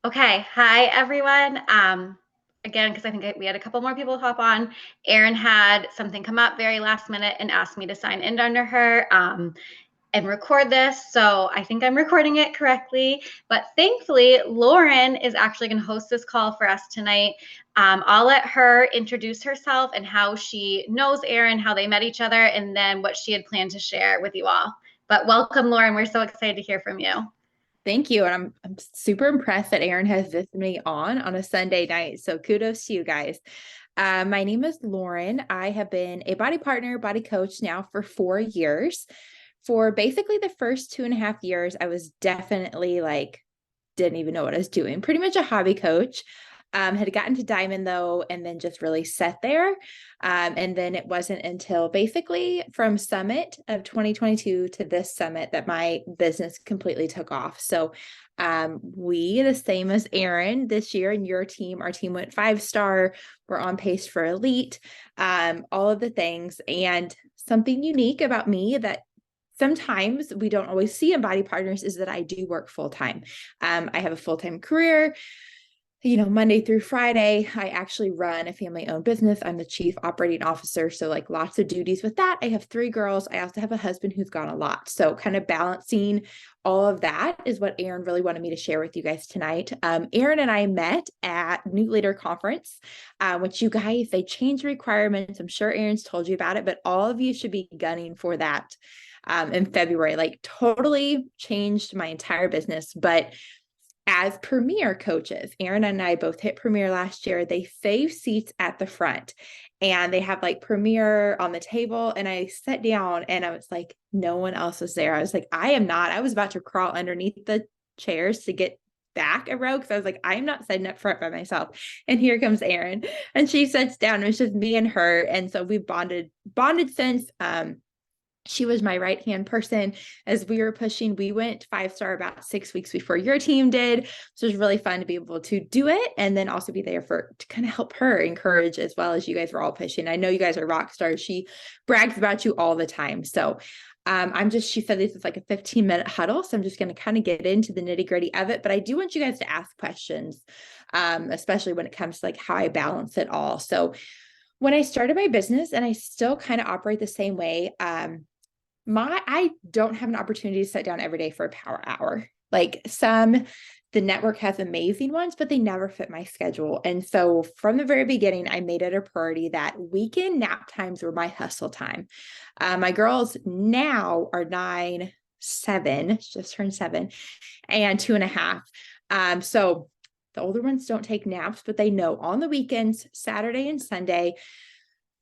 Okay. Hi, everyone. Again, because I think we had a couple more people hop on. Erin had something come up very last minute and asked me to sign in under her and record this. So I think I'm recording it correctly. But thankfully, Lauren is actually going to host this call for us tonight. I'll let her introduce herself and how she knows Erin, how they met each other, and then what she had planned to share with you all. But welcome, Lauren. We're so excited to hear from you. Thank you. And I'm super impressed that Erin has this me on a Sunday night. So kudos to you guys. My name is Lauren. I have been a body partner, body coach now for 4 years. For basically the first 2.5 years, I was definitely didn't even know what I was doing. Pretty much a hobby coach. Had gotten to Diamond though, and then just really set there. And then it wasn't until basically from Summit of 2022 to this Summit that my business completely took off. So we, the same as Erin this year and your team, our team went 5-star. We're on pace for elite, all of the things. And something unique about me that sometimes we don't always see in body partners is that I do work full-time. I have a full-time career. Monday through Friday, I actually run a family-owned business. I'm the chief operating officer. So lots of duties with that. I have 3 girls. I also have a husband who's gone a lot. So kind of balancing all of that is what Erin really wanted me to share with you guys tonight. Erin and I met at New Leader Conference, which you guys, they changed requirements. I'm sure Erin's told you about it, but all of you should be gunning for that in February. Totally changed my entire business. But as premier coaches, Erin and I both hit premier last year. They save seats at the front and they have premier on the table. And I sat down and I was like, no one else was there. I was like, I am not. I was about to crawl underneath the chairs to get back a row because I was like, I'm not sitting up front by myself. And here comes Erin. And she sits down. It was just me and her. And so we've bonded since. She was my right-hand person as we were pushing. We went 5-star about 6 weeks before your team did. So it was really fun to be able to do it and then also be there to kind of help her encourage as well as you guys were all pushing. I know you guys are rock stars. She brags about you all the time. So she said this is like a 15-minute huddle. So I'm just going to kind of get into the nitty-gritty of it. But I do want you guys to ask questions, especially when it comes to how I balance it all. So when I started my business, and I still kind of operate the same way, I don't have an opportunity to sit down every day for a power hour. The network has amazing ones, but they never fit my schedule. And so from the very beginning, I made it a priority that weekend nap times were my hustle time. My girls now are 9, 7, just turned 7, and 2.5. So the older ones don't take naps, but they know on the weekends, Saturday and Sunday,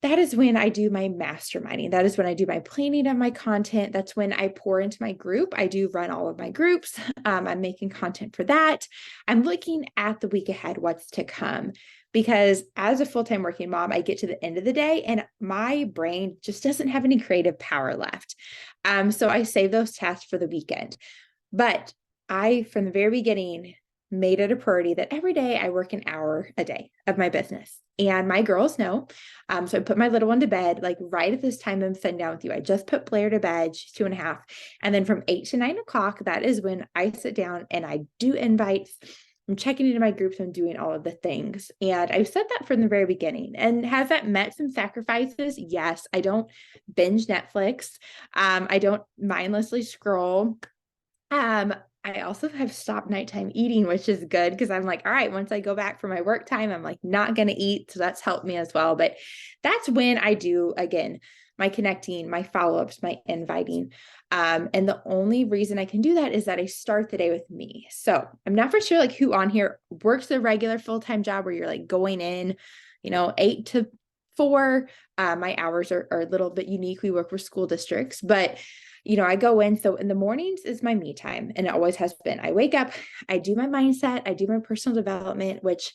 that is when I do my masterminding. That is when I do my planning of my content. That's when I pour into my group. I do run all of my groups. I'm making content for that. I'm looking at the week ahead, what's to come. Because as a full-time working mom, I get to the end of the day and my brain just doesn't have any creative power left. So I save those tasks for the weekend. But I, from the very beginning, made it a priority that every day I work an hour a day of my business. And my girls know. So I put my little one to bed, right at this time I'm sitting down with you. I just put Blair to bed. She's 2.5. And then from 8 to 9 o'clock, that is when I sit down and I do invites. I'm checking into my groups. I'm doing all of the things. And I've said that from the very beginning. And has that met some sacrifices? Yes. I don't binge Netflix. I don't mindlessly scroll. I also have stopped nighttime eating, which is good because I'm like, all right, once I go back for my work time, I'm not going to eat. So that's helped me as well. But that's when I do, again, my connecting, my follow-ups, my inviting. And the only reason I can do that is that I start the day with me. So I'm not for sure who on here works the regular full-time job where you're going in, 8 to 4. My hours are a little bit unique. We work with school districts, but I go in. So in the mornings is my me time, and it always has been. I wake up, I do my mindset, I do my personal development, which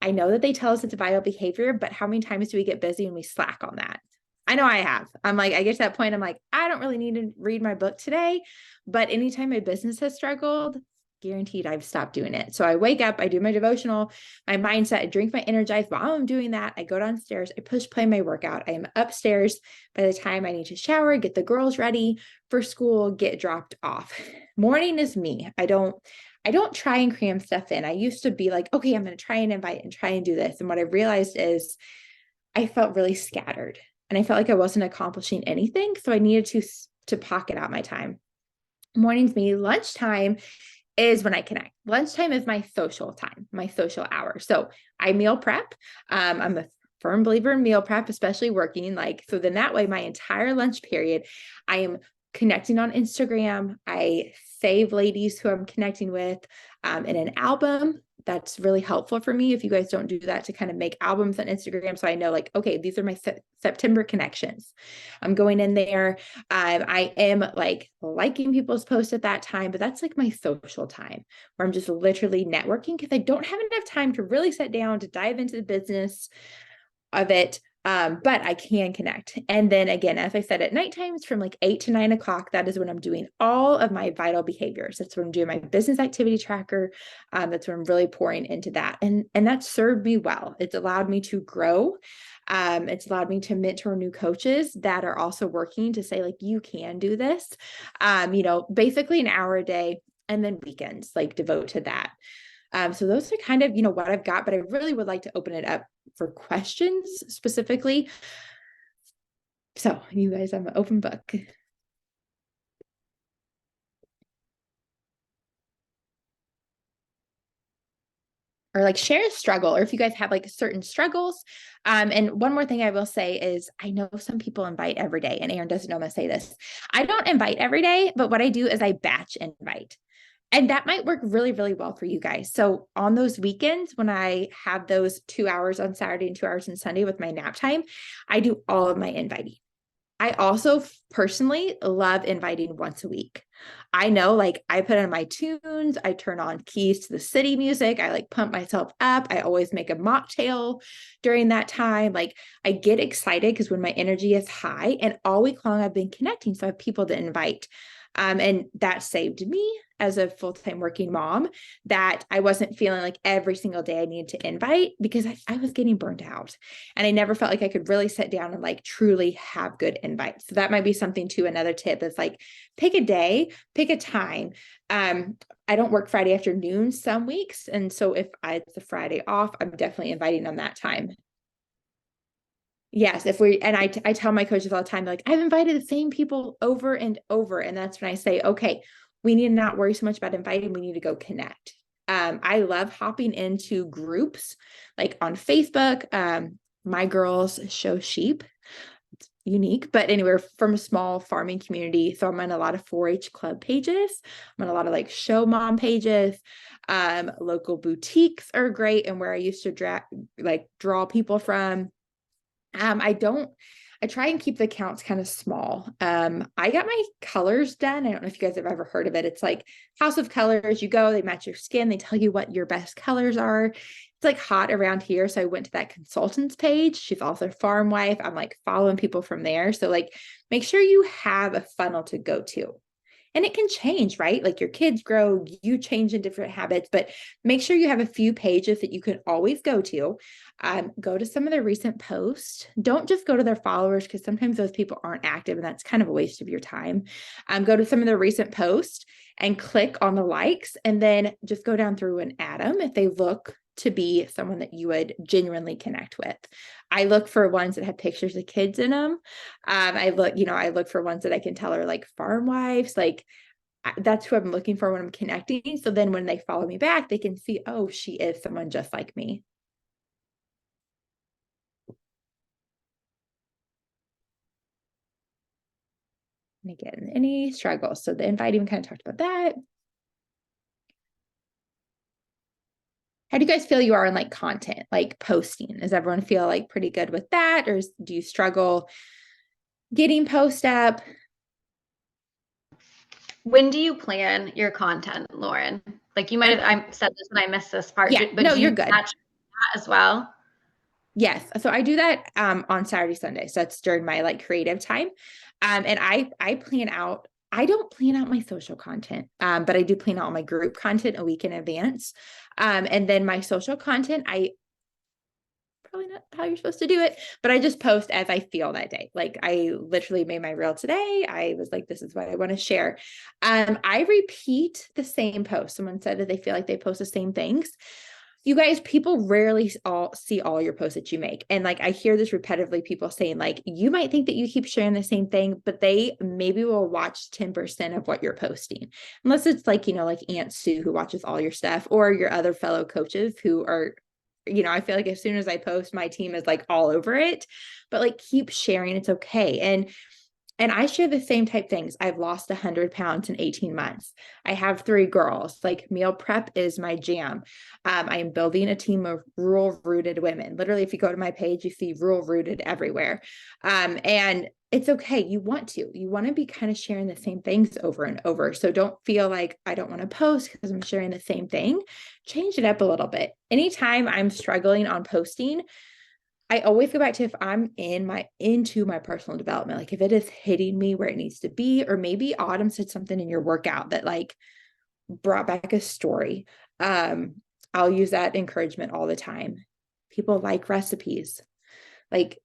I know that they tell us it's a vital behavior, but how many times do we get busy and we slack on that? I know I have. I get to that point. I don't really need to read my book today, but anytime my business has struggled, guaranteed I've stopped doing it. So I wake up, I do my devotional, my mindset, I drink my Energize. While I'm doing that, I go downstairs, I push play my workout. I am upstairs by the time I need to shower, get the girls ready for school, get dropped off. Morning is me. I don't try and cram stuff in. I used to be like, okay, I'm going to try and invite and try and do this. And what I realized is I felt really scattered and I felt like I wasn't accomplishing anything. So I needed to pocket out my time. Morning's me. Lunchtime is when I connect. Lunchtime is my social time, my social hour. So I meal prep. I'm a firm believer in meal prep, especially working. So then that way, my entire lunch period, I am connecting on Instagram. I save ladies who I'm connecting with in an album. That's really helpful for me if you guys don't do that, to kind of make albums on Instagram. So I know okay, these are my September connections. I'm going in there. I am liking people's posts at that time, but that's my social time where I'm just literally networking because I don't have enough time to really sit down to dive into the business of it. But I can connect. And then again, as I said, at night times from 8 to 9 o'clock, that is when I'm doing all of my vital behaviors. That's when I'm doing my business activity tracker. That's when I'm really pouring into that. And that served me well. It's allowed me to grow. It's allowed me to mentor new coaches that are also working to say, you can do this. Basically an hour a day, and then weekends, devote to that. So those are kind of, what I've got, but I really would like to open it up for questions specifically. So you guys, I'm an open book. Or share a struggle, or if you guys have certain struggles. And one more thing I will say is I know some people invite every day, and Erin doesn't know I'm gonna say this. I don't invite every day, but what I do is I batch invite. And that might work really, really well for you guys. So on those weekends, when I have those 2 hours on Saturday and 2 hours on Sunday with my nap time, I do all of my inviting. I also personally love inviting once a week. I know, I put on my tunes, I turn on Keys to the City music, I pump myself up. I always make a mocktail during that time. I get excited because when my energy is high, and all week long I've been connecting. So I have people to invite. And that saved me as a full-time working mom, that I wasn't feeling every single day I needed to invite, because I was getting burned out and I never felt like I could really sit down and truly have good invites. So that might be something too. Another tip is pick a day, pick a time. I don't work Friday afternoon some weeks. And so if it's a Friday off, I'm definitely inviting on that time. Yes, I tell my coaches all the time, I've invited the same people over and over. And that's when I say, okay, we need to not worry so much about inviting. We need to go connect. I love hopping into groups on Facebook. My girls show sheep. It's unique, but anywhere from a small farming community. So I'm on a lot of 4-H club pages. I'm on a lot of show mom pages. Local boutiques are great. And where I used to draw people from. I try and keep the accounts kind of small. I got my colors done. I don't know if you guys have ever heard of it. It's House of Colors. You go, they match your skin. They tell you what your best colors are. It's hot around here. So I went to that consultant's page. She's also a farm wife. I'm following people from there. So make sure you have a funnel to go to. And it can change, right? Your kids grow, you change in different habits, but make sure you have a few pages that you can always go to. Go to some of their recent posts. Don't just go to their followers, because sometimes those people aren't active and that's kind of a waste of your time. Go to some of their recent posts and click on the likes, and then just go down through and add them if they look to be someone that you would genuinely connect with. I look for ones that have pictures of kids in them. I look for ones that I can tell are farm wives. That's who I'm looking for when I'm connecting. So then when they follow me back, they can see, oh, she is someone just like me. And again, any struggles. So the inviting, we kind of talked about that. How do you guys feel you are in content, posting? Does everyone feel pretty good with that? Or do you struggle getting post up? When do you plan your content, Lauren? You might have, I said this and I missed this part, Yeah, but no, do you you're good. batch that as well? Yes. So I do that on Saturday, Sunday. So that's during my creative time. And I plan out, I don't plan out my social content, but I do plan out my group content a week in advance. And then my social content, I probably not how you're supposed to do it, but I just post as I feel that day. Like I literally made my reel today. I was like, this is what I want to share. I repeat the same post. Someone said that they feel like they post the same things. You guys, people rarely all see all your posts that you make. And like I hear this repetitively, people saying like, you might think that you keep sharing the same thing, but they maybe will watch 10% of what you're posting. Unless it's like, like Aunt Sue who watches all your stuff, or your other fellow coaches who are, I feel like as soon as I post, my team is like all over it. But like keep sharing, it's okay. And I share the same type things. I've lost 100 pounds in 18 months. I have 3 girls. Like meal prep is my jam. I am building a team of rural rooted women. Literally, if you go to my page, you see rural rooted everywhere. And it's okay. You want to be kind of sharing the same things over and over. So don't feel like I don't want to post because I'm sharing the same thing. Change it up a little bit. Anytime I'm struggling on posting, I always go back to if I'm into my personal development, like if it is hitting me where it needs to be, or maybe Autumn said something in your workout that like brought back a story. I'll use that encouragement all the time. People like recipes, like,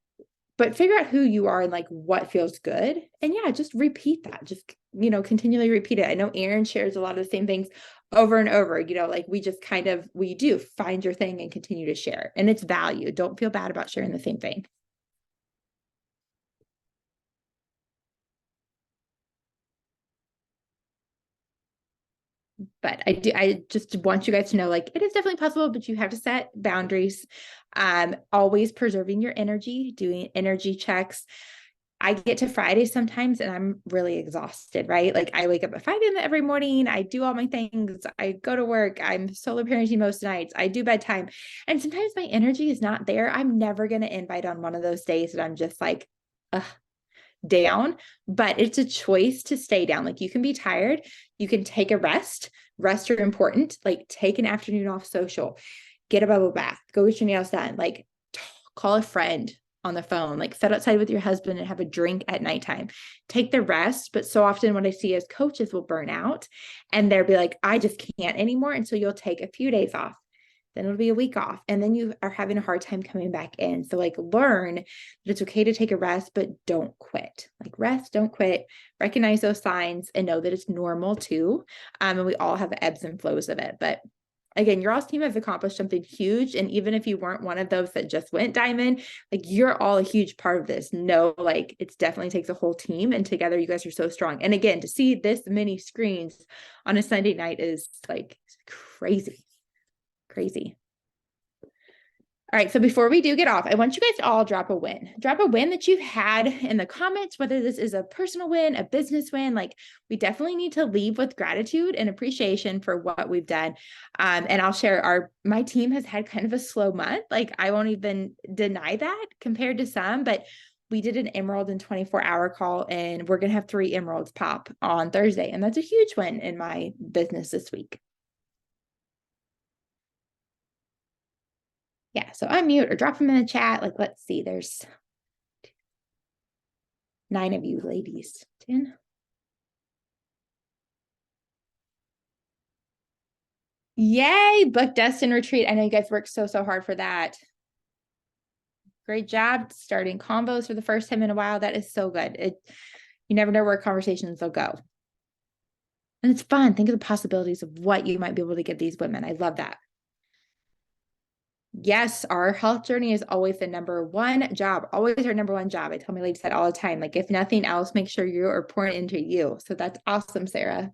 but figure out who you are and like what feels good. And yeah, just repeat that. Just, continually repeat it. I know Erin shares a lot of the same things over and over, like we just we do find your thing and continue to share. And it's value. Don't feel bad about sharing the same thing. But I just want you guys to know, like, it is definitely possible, but you have to set boundaries. Always preserving your energy, doing energy checks. I get to Friday sometimes and I'm really exhausted, right? Like I wake up at 5 a.m. every morning. I do all my things. I go to work. I'm solo parenting most nights. I do bedtime. And sometimes my energy is not there. I'm never going to invite on one of those days that I'm just like, ugh, down, but it's a choice to stay down. Like you can be tired. You can take a rest. Rest are important. Like take an afternoon off social, get a bubble bath, go get your nails done, like call a friend on the phone, like sit outside with your husband and have a drink at nighttime. Take the rest. But so often what I see is coaches will burn out and they'll be like, I just can't anymore. And so you'll take a few days off, then it'll be a week off, and then you are having a hard time coming back in. So like learn that it's okay to take a rest, but don't quit. Like rest, don't quit, recognize those signs and know that it's normal too. And we all have ebbs and flows of it. But again, your all's team has accomplished something huge. And even if you weren't one of those that just went diamond, like you're all a huge part of this. No, like it's definitely takes a whole team, and together you guys are so strong. And again, to see this many screens on a Sunday night is like crazy. Crazy. All right. So before we do get off, I want you guys to all drop a win. Drop a win that you've had in the comments, whether this is a personal win, a business win. Like we definitely need to leave with gratitude and appreciation for what we've done. And I'll share my team has had kind of a slow month. Like I won't even deny that compared to some, but we did an emerald in 24-hour call, and we're going to have 3 emeralds pop on Thursday. And that's a huge win in my business this week. Yeah, so unmute or drop them in the chat. Like, let's see, there's 9 of you ladies. 10. Yay, book Destin retreat. I know you guys worked so hard for that. Great job starting combos for the first time in a while. That is so good. You never know where conversations will go. And it's fun. Think of the possibilities of what you might be able to give these women. I love that. Yes, our health journey is always the number one job, always our number one job. I tell my ladies that all the time. Like, if nothing else, make sure you are pouring into you. So that's awesome, Sarah.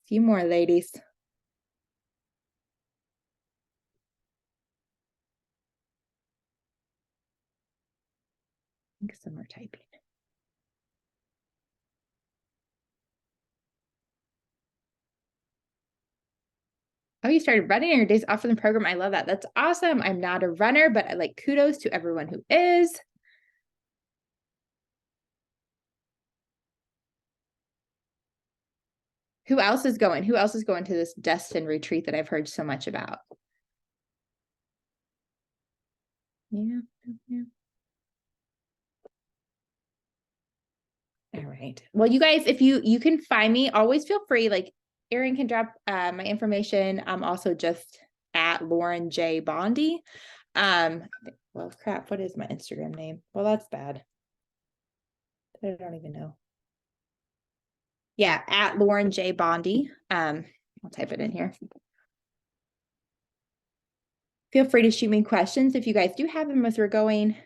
A few more, ladies. I think some are typing. Oh, you started running on your days off from the program. I love that. That's awesome. I'm not a runner, but I like kudos to everyone who is. Who else is going? Who else is going to this Destin retreat that I've heard so much about? Yeah. All right. Well, you guys, if you can find me, always feel free. Like Erin can drop my information. I'm also just at Lauren J. Bondy. Um, well, crap, what is my Instagram name? Well, that's bad. I don't even know. Yeah, at Lauren J. Bondy. I'll type it in here. Feel free to shoot me questions if you guys do have them as we're going.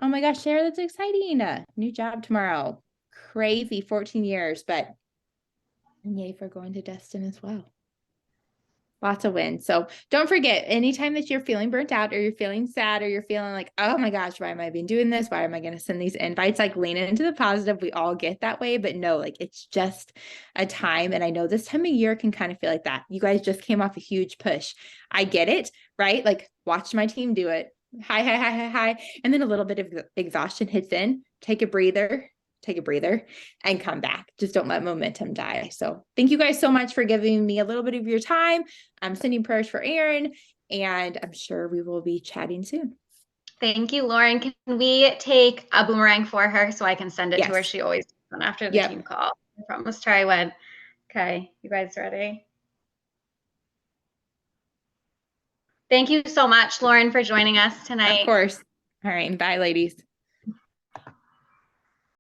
Oh my gosh, Sarah, that's exciting. New job tomorrow. Crazy 14 years, but yay for going to Destin as well. Lots of wins. So don't forget, anytime that you're feeling burnt out or you're feeling sad or you're feeling like, oh my gosh, why am I being doing this? Why am I going to send these invites? Like lean into the positive. We all get that way, but no, like it's just a time. And I know this time of year can kind of feel like that. You guys just came off a huge push. I get it, right? Like watch my team do it. Hi, hi, hi, hi, hi. And then a little bit of exhaustion hits in. Take a breather and come back. Just don't let momentum die. So thank you guys so much for giving me a little bit of your time. I'm sending prayers for Erin, and I'm sure we will be chatting soon. Thank you, Lauren. Can we take a boomerang for her so I can send it to her? Yes. She always does one after the Yep. team call. I promise try one. Okay, you guys ready? Thank you so much, Lauren, for joining us Of tonight. course. All right. Bye, ladies.